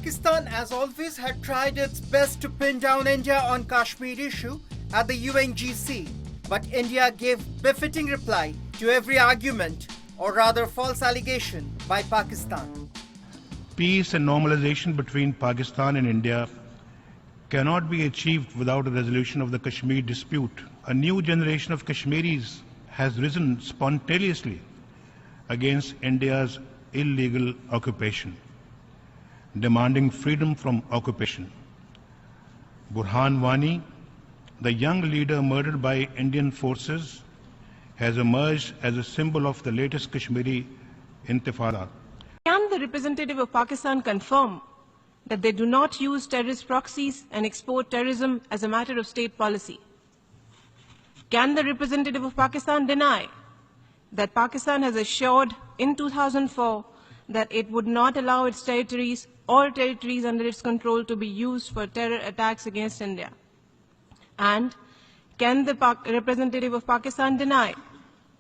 Pakistan, as always, had tried its best to pin down India on Kashmir issue at the UNGC, but India gave befitting reply to every argument, or rather false allegation, by Pakistan. Peace and normalization between Pakistan and India cannot be achieved without a resolution of the Kashmir dispute. A new generation of Kashmiris has risen spontaneously against India's illegal occupation, demanding freedom from occupation. Burhan Wani, the young leader murdered by Indian forces, has emerged as a symbol of the latest Kashmiri intifada. Can the representative of Pakistan confirm that they do not use terrorist proxies and export terrorism as a matter of state policy? Can the representative of Pakistan deny that Pakistan has assured in 2004 that it would not allow its territories or territories under its control to be used for terror attacks against India? And can the representative of Pakistan deny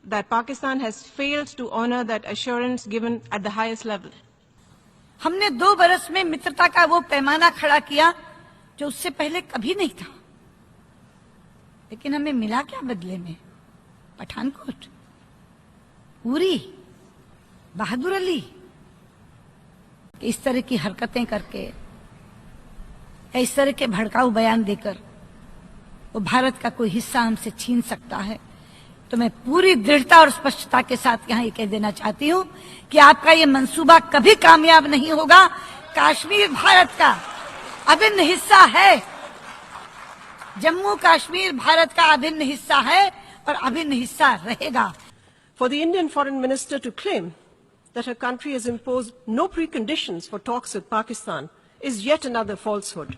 that Pakistan has failed to honor that assurance given at the highest level? हमने 2 बरस में मित्रता का वो पैमाना खड़ा किया जो उससे पहले कभी नहीं था, लेकिन हमें मिला क्या बदले में? पठानकोट, उरी, बहादुर अली, इस तरह की हरकतें करके, इस तरह के भड़काऊ बयान देकर वो भारत का कोई हिस्सा हमसे छीन सकता है, तो मैं पूरी दृढ़ता और स्पष्टता के साथ यहाँ ये कह देना चाहती हूँ कि आपका ये मंसूबा कभी कामयाब नहीं होगा। कश्मीर भारत का अभिन्न हिस्सा है, जम्मू कश्मीर भारत का अभिन्न हिस्सा है और अभिन्न हिस्सा रहेगा। For the Indian foreign minister to claim that her country has imposed no preconditions for talks with Pakistan is yet another falsehood.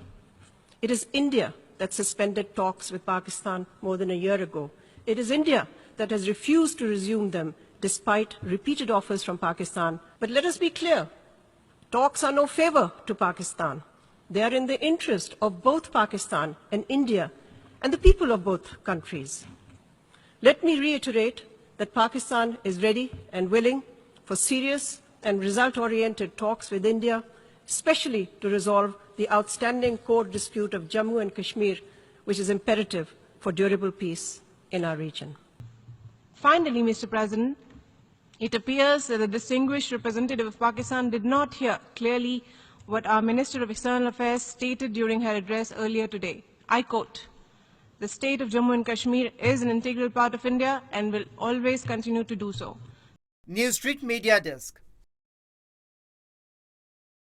It is India that suspended talks with Pakistan more than a year ago. It is India that has refused to resume them despite repeated offers from Pakistan. But let us be clear, talks are no favor to Pakistan. They are in the interest of both Pakistan and India and the people of both countries. Let me reiterate that Pakistan is ready and willing for serious and result-oriented talks with India, especially to resolve the outstanding core dispute of Jammu and Kashmir, which is imperative for durable peace in our region. Finally, Mr. President, it appears that the distinguished representative of Pakistan did not hear clearly what our Minister of External Affairs stated during her address earlier today. I quote, "The state of Jammu and Kashmir is an integral part of India and will always continue to do so." News Street Media Desk.